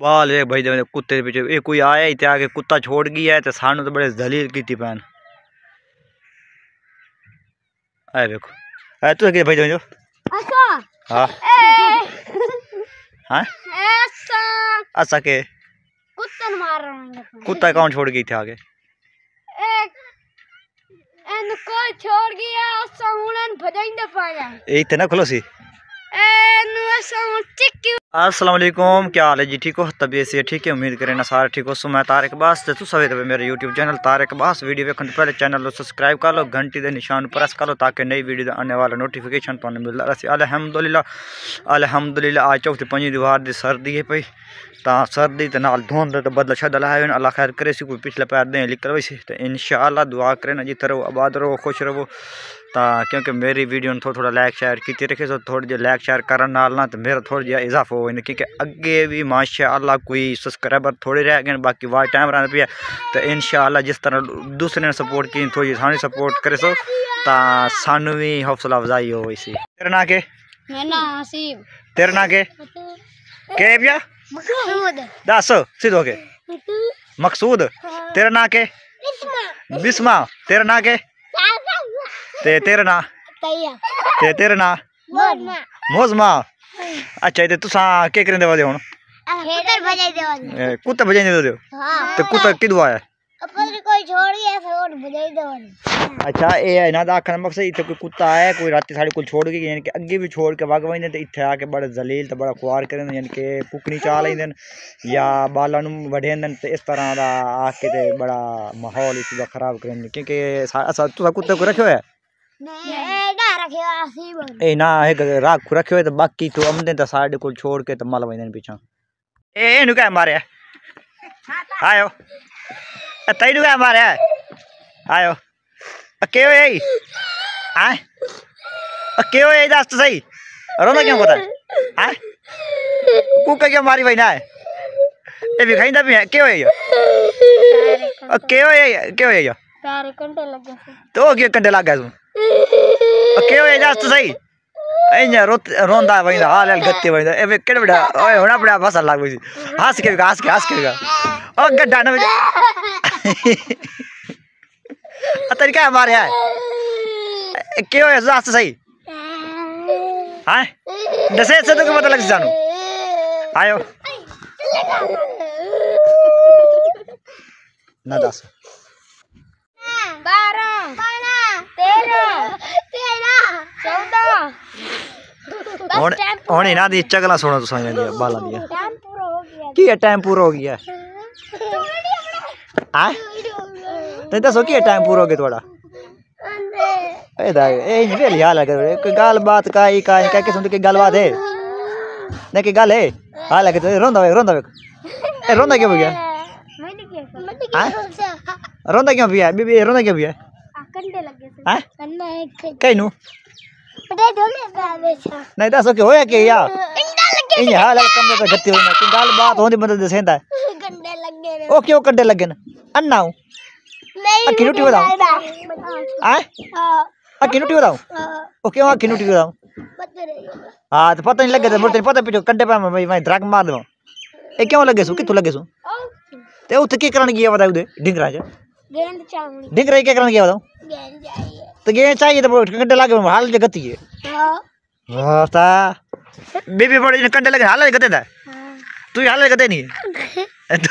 बाल वे भाई दे कुत्ते पीछे ये कोई आया ही आके कुत्ता छोड़ गया है तो सानू तो बड़े जलील की पैन। आए देखो आए तू भाई दे हाँ हाँ अच्छा के कुत्ते मार रहे हैं। कुत्ता कौन छोड़ गई थी आगे कोई छोड़ गया साउंड भजाइंदा पाया ए इतना खुलो सी। अस्सलाम वालेकुम, क्या हाल है जी? ठीक हो? तबीयत से ठीक है? उम्मीद करें ना सारे ठीक हो। सो मैं तारिक अब्बास तू सवे तो मेरे YouTube channel Tariq Abbas video वेखने पहले चैनल सब्सक्राइब कर लो, घंटी के निशान प्रेस कर लो ताकि नई वीडियो आने वाला नोटिफिकेशन तो मिलता रहे। अल्हम्दुलिल्लाह आज चौथी पंजी दीवार की सर्दी है पई ता सर्दी तो नाल धुंध तो बदला शदला है। अल्लाह खैर करे सी कोई पिछले पैर दें लिख वैसे तो इंशाअल्लाह दुआ करें ना जिते रहो आबाद रहो खुश रहो ता क्योंकि मेरी वीडियो ने थोड़ा लाइक शेयर की रखे सो थोड़ी जी लाइक शेयर करने नाल ना तो मेरा थोड़ा जिहा इजाफा हो क्योंकि अगे भी माशाअल्लाह कोई सब्सक्राइबर थोड़े रह गए बाकी वाच टाइम रहना पे तो इंशाअल्लाह जिस तरह दूसरे ने सपोर्ट की थोड़ी सानी सपोर्ट करे सो ता सानू भी हौसला अफजाई हो इसी। तेरा ना के? मेरा नाम हसीब। तेरा ना के भैया? दस सीधो के मकसूद। तेरा ना के? बिस्मा। तेरा ना के? तेरा ना? तेरा ना? मोजमा। अच्छा ते तुसा के करेंदे वाले हुन? कुत्ता बजाई दे दो तो कुत्ता किदू आया? कोई छोड़ गया फिर बजाई दे। अच्छा ये है ना आखने मकसद इतने कोई कुत्ता आया कोई राती साढ़े को छोड़ गई यानी कि अगे भी छोड़ के वग वजन तो इतने आके बड़े जलील तो बड़ा खुआर करें यानी कि कुकनी चा लेंदे या बालों वढेंदे तो इस तरह का आके ते बड़ा माहौल इसका खराब करें क्योंकि तुसा कुत्ते को रखो है ए ना राख रखो है तो बाकी तो आमदे तो साढ़े को छोड़ के तो मल वजन पीछा ए नु क्या मारे आयो तैनू क्या मारे आयो क्यों यही आए क्यों यही दस तो सही रोना क्यों पता है कुका क्यों मारी भाई ना है ये भी खाइंदा भी है क्यों है क्यों है सारे कंटे लग गए तो क्यों कंटे लग गए तू क्यों है दस तो सही ऐ रोंदा भाई हाल हाल गत्ते भाई ए केड़ बड़ा ओए होना बड़ा फसल लाग गई हंस के ओ गड्ढा ना तेरी क्या मारे है क्यों है दस सही हाँ दसे से तो पता लग जानू आयो ना दस 12 13 14 ਹੁਣ ਇਹਨਾਂ ਦੀ ਚਗਲਾ ਸੁਣੋ ਤੁਸੀਂ ਜਾਂਦੀਆਂ ਬਾਲਾਂ ਦੀਆਂ टाइम पूरा हो गया ਕੀ ਹੈ ਟਾਈਮ ਪੂਰਾ ਹੋ ਗਿਆ ਆ ਤੇ ਦੱਸੋ ਕੀ ਟਾਈਮ ਪੂਰਾ ਹੋ ਗਿਆ ਤੁਹਾਡਾ ਇਹ ਨਹੀਂ ਵੇਲੀ ਹਾਲ ਹੈ ਕੋਈ ਗੱਲ ਬਾਤ ਕਾਈ ਕਹਿ ਕੇ ਸੁਣ ਕੇ ਗੱਲਬਾਤ ਹੈ ਨਹੀਂ ਕੀ ਗੱਲ ਹੈ ਹਾਲ ਹੈ ਕਿ ਰੋਂਦਾ ਵੇ ਇਹ ਰੋਂਦਾ ਕਿਉਂ ਗਿਆ रोंदा क्यों पिया बीबी रोंदा क्यों पिया कंडे लगे हैं कंडे कइनू पटे ढोले पे नहीं दसो कि होया के या इन हाल कमरे पे गत्ती होना कि गल बात होंदी बंदे दसेंदा कंडे लगे ओ क्यों कंडे लगे न अन्ना नहीं अखी रोटी बताओ हैं अखी रोटी बताओ ओ क्यों अखी रोटी बताओ हां तो पता नहीं लगे तो मुझे पता पीछे कंडे पे मैं ड्रग मार दूं ए क्यों लगे सु किथु लगे सु ते उते की करन गया बताओ दे डिंगरा च गेंद चावनी डिंगरा क्या करन गया बताओ गेंद चाहिए तो गेंद चाहिए तो कंडे लागे हाल जगती है हां ता बीबी बड़ी कंडे लगे हाल जगते दा तू हाल जगते नहीं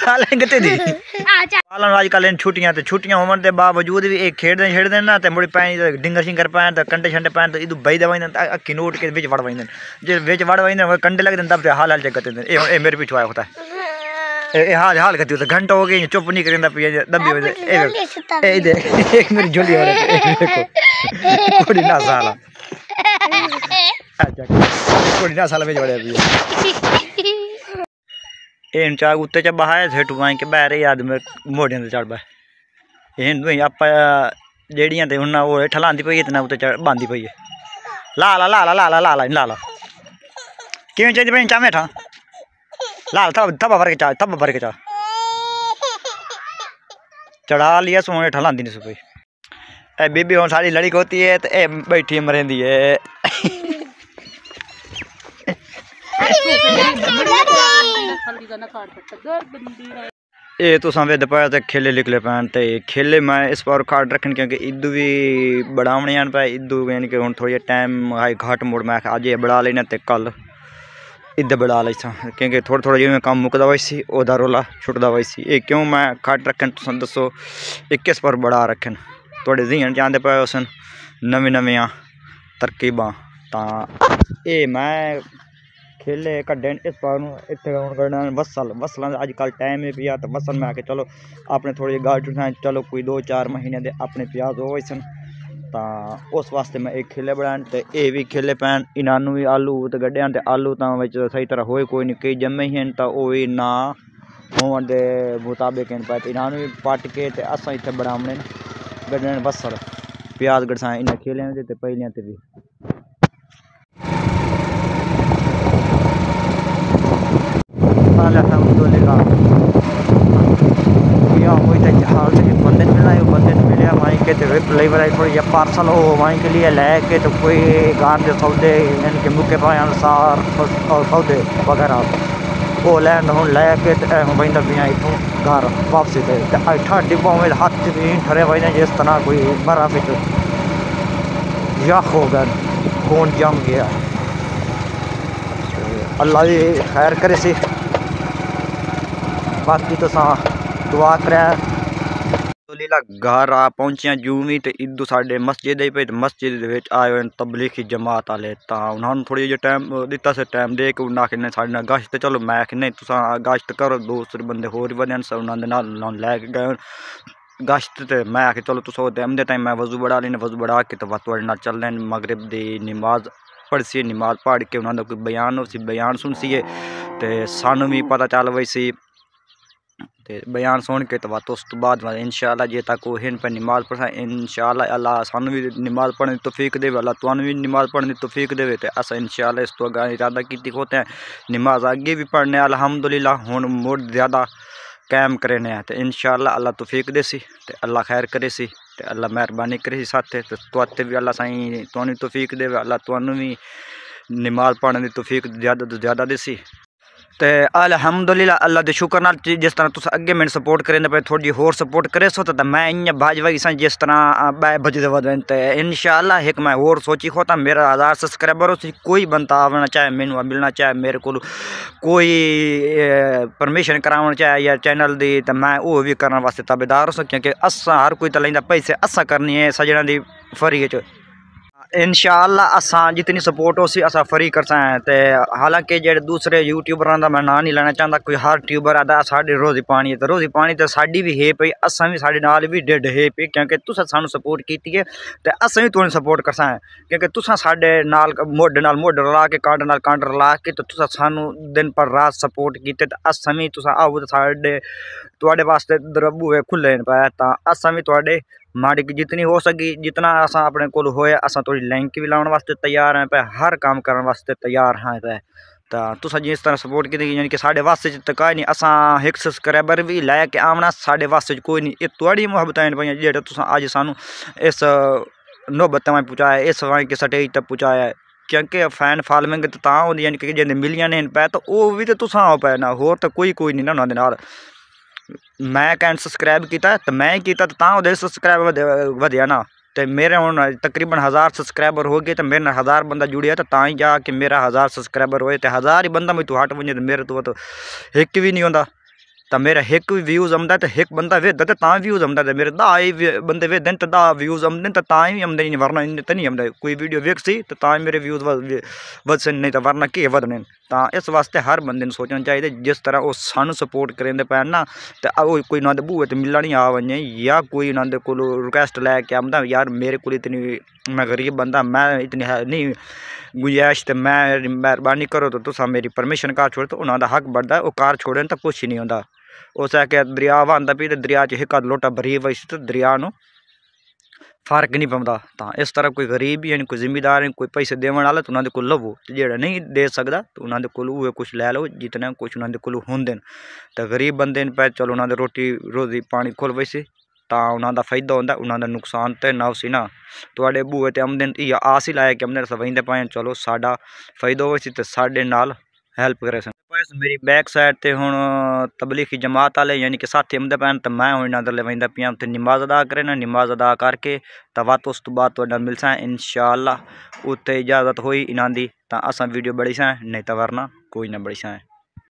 हाल जगते दी पालन आजकल इन छुट्टियां होवन दे बावजूद भी एक खेडदे ना ते मुड़ी पैनी डिंगर शिंगर पैन ते कंडे छंडे पैन ते इदू बई दवाई अक्की नोट के विच वड़ वइंदन जे विच वड़ वइंदन कंडे लगदे तब ते हाल जगते ए मेरे पीछे आया होता है ए हाल करती तो घंटा हो गई चुप नहीं करेंदा पिया दबी हो ए देख एक मेरी झोली हो रही देखो कोड़ी ना साला अच्छा कोड़ी ना साला में बड़े पिया एन चा उत्ते च बहाए सेठू आई के बैरे आदमी मोड़ियां ते चढ़ बा एन दुई आप जेड़ियां ते हुन ओ ठलांदी पई इतना उत्ते चढ़ बांधी पई ला ला किवें चाहिदी पई चा मेठा लाल थब्बा भर के चा चढ़ा लिया सोने ठलांदी नहीं सुपई ए बीबी हम सारी लड़ी होती है तो ए बैठी मरेंदी है ये तुसां वेद पाया ते खेले निकले पैन ते खेले मैं इस बार कार्ड रखन क्योंकि इदू भी बढ़ावने आन पे इदू यानी कि हुण थोड़ी टाइम आई घट मुड़ मैं अज ये बढ़ा लेना ते कल इधर बढ़ा ली क्योंकि थोड़ा जिवें काम मुकदा वैसी ओहदा रोला छुटदा वैसी ये क्यों मैं घट रखन तुसां दसो ये किस पर बढ़ा रखन थोड़े जिहन जानते पे सन नवी नवियां तरकीबां तां ये मैं खेले कड्डन इस बार इतने हूँ करना वसल अजकल टाइम भी पिया तो वसल मैं आके चलो अपने थोड़ी गार्ड चलो कोई 2-4 महीने दे अपने प्याज हो सन तो उस वास्ते मैं एक खेले बनान तो ये भी खेले पैन इन्हों भी आलू तो गड्ढिया तो आलू तो सही तरह होए कोई नहीं कई जमे ही तो वो भी ना होने के मुताबिक पे इन्हों भी पट के अस इतने बनावने गड्ढे वसल प्याज गड़सा इन खेलिया तो पहलियां तो भी अल्हम्दुलिल्लाह बंदे मिला बंदे मिले वहीं के प्ले बनाई थोड़ी पार्सल हो वहीं के लिए लैके तो कोई गान के सौदे यानी कि मुके पाए अनुसार और सौदे वगैरह वो लैंड हूँ लैके बंदा पिया इतों घर वापसी से अठा डिब्बों में हाथ भी ठरे बजे जिस तरह कोई बर्फ यख हो गया खून जम गया अल्लाह भी खैर करे सी बाकी तो दुआ कर घर आ पहुंचिया जूं भी तो इदू साढ़े मस्जिद पे मस्जिद आए तबलीगी जमात वाले तो उन्होंने थोड़ी जी टाइम दिता से टाइम दे के उन्हें आखने साढ़े गश्त चलो मैं आखने तुम गश्त करो दूसरे बंदे होर बने उन्होंने लैके गए गश्त तो मैं आखे चलो तुस आमदे टाइम मैं वजू बढ़ा लेना वजू बढ़ा के तो थोड़े नाल चल रहे मगरिब की नमाज पढ़ सी नमाज पढ़ के उन्होंने कोई बयान हो सी बयान सुन सीए तो सानू भी पता चल वैसी ते बयान सुन के तो उस तो बाद इंशाअल्लाह जे तक वो हिन पर नमाज पढ़ा इंशाअल्लाह अल्लाह सानू भी नमाज पढ़ने की तौफीक देवे अल्लाह तुहानू भी नमाज पढ़ने की तौफीक देवे तो अस इंशाअल्लाह इस तो अगर इरादा की होते हैं नमाज आगे भी पढ़ने अल्हम्दुलिल्लाह हुण मुड़ ज़्यादा कायम करने तो इंशाअल्लाह अल्लाह तौफीक देसी तो अल्लाह खैर करे सी तो अल्लाह मेहरबानी करे साथ तो तुआते भी अल्लाह साईं तुहानू तौफीक देवे अल्लाह तुहानू भी नमाज पढ़ने की तौफीक ज़्यादा तो ज़्यादा देसी तो अल्हम्दुलिल्लाह अल्लाह के शुक्र नाल जिस तरह तुम अगे मैंने सपोर्ट करें पे थोड़ी होर सपोर्ट करे सो तो मैं इं भाजवाई सा जिस तरह बजते बजन तो इंशाअल्लाह एक मैं होर सोची खोता मेरा 1000 सब्सक्राइबर हो कोई बंदा आना चाहे मैनू मिलना चाहे मेरे को कोई परमिशन कराना चाहे या चैनल दी तो मैं वो भी करने वास्ते ताबेदार हो क्योंकि असा हर कोई तो लेंदा पैसे असा करनी है सजना की फ्री इंशाअल्लाह असा जितनी सपोर्ट हो सी असा फ्री कर सकते हालांकि जो दूसरे यूट्यूबर का मैं ना नहीं लेना चाहता कोई हर ट्यूबर आता साड़ी रोज़ी पानी तो साड़ी भी है पई असा भी साढ़े नाल भी डेड है पई क्योंकि तुस सानू सपोर्ट की है तो असा भी तुहानू सपोर्ट कर सकते क्योंकि तुस साढ़े नाल मोढ रला के कांड नाल कांड रला के तो तुस सानू दिन पर रात सपोर्ट की तो असा भी तुस आओ तो साढ़े तुहाडे वास्ते दरबूए खुले पे तो असा भी तुहाडे माड़ी जितनी हो सकी जितना असा अपने को होया असा थोड़ी लिंक भी लाने वास्ते तैयार हैं पे हर काम करने वास्ते तैयार हैं पे तो तुस जिस तरह सपोर्ट की यानी कि साढ़े वास्ते तो कोई नहीं असा एक सब्सक्राइबर भी लैके आना साढ़े वास्ते कोई नहीं ये थोड़ी मुहब्बत पे जेह्ड़े तुस अज सानू इस नौबत में पहुँचाया इस वाई के स्टेज तक पहुँचाया क्योंकि फैन फॉलोइंग तो होंगी यानी कि जिन्हें मिलियां ने पे तो वह भी तो तुस आओ पे ना होर तो कोई नहीं ना उन्होंने नाल मैं कैन सब्सक्राइब किया तो मैं किया तो सब्सक्राइब वधिया ना तो मेरे हूँ तकरीबन 1000 सब्सक्राइबर हो गए तो मेरे 1000 बंदा जुड़िया तो ही जाके मेरा 1000 सब्सक्राइबर होए तो 1000 ही बंदा मैं तू हट वे तो मेरे तो एक भी नहीं होता तो मेरा एक भी व्यूज़ आमदा तो एक बंदा वेद तो व्यूज़ आमदा तो मेरे 10 बंदे वेदन तो 10 व्यूज़ आमदे तो ही आमदे नहीं वरना इन्ने तो नहीं आमदा कोई वीडियो वेख सी तो मेरे व्यूज़ वध नहीं तो वरना के वधने तो इस वास्ते हर बंदे सोचना चाहिए जिस तरह वो सानू सपोर्ट करेंदे पैन ना तो कोई उन्होंने बूहे तो मिलना नहीं आ वे या कोई उन्होंने को रिक्वेस्ट लैके आमदा यार मेरे को इतनी मैं गरीब बंदा मैं इतनी है नहीं गुंजाइश तो मैं मेहरबानी करो तो तुस मेरी परमिशन कार छोड़ तो उन्होंने हक बढ़ता वो कार छोड़े तो कुछ ही नहीं होता उस आके दरिया वहांदा पी तो दरिया च एक लोटा भरी वैसी तो दरिया नू फर्क नहीं पौंदा तो इस तरह कोई गरीब यानी कोई जिम्मेदार कोई पैसे देने वाला तो उन्होंने को लवो जेड़ा नहीं दे सकता तो उन्होंने को कुछ लै लो जितना कुछ उन्होंने को होंगे तो गरीब बंदे पे चलो उन्होंने रोटी रोजी पानी खोल वैसे तो उन्होंने फायदा होंगे उन्होंने नुकसान तो ना उसी ना थोड़े बूहे तो आमदे इं आस ही लाया कि आमदे वहींदे पाए चलो साडा फायदा हो तो साढ़े नाल हेल्प करे मेरी बैक साइड ते हुण तबलीगी जमात वाले यानी कि साथी आंदे पैन तो मैं हुण इन्हां दे वेंदा पिया उत्थे नमाज अदा करे ना नमाज अदा करके तो वात उस तो बाद तुहाडे नाल मिलसां इंशाअल्लाह। उत्थे इजाजत होई इन्हां दी तां असां वीडियो बड़ी सां नहीं तो वरना कोई ना बड़ी सां।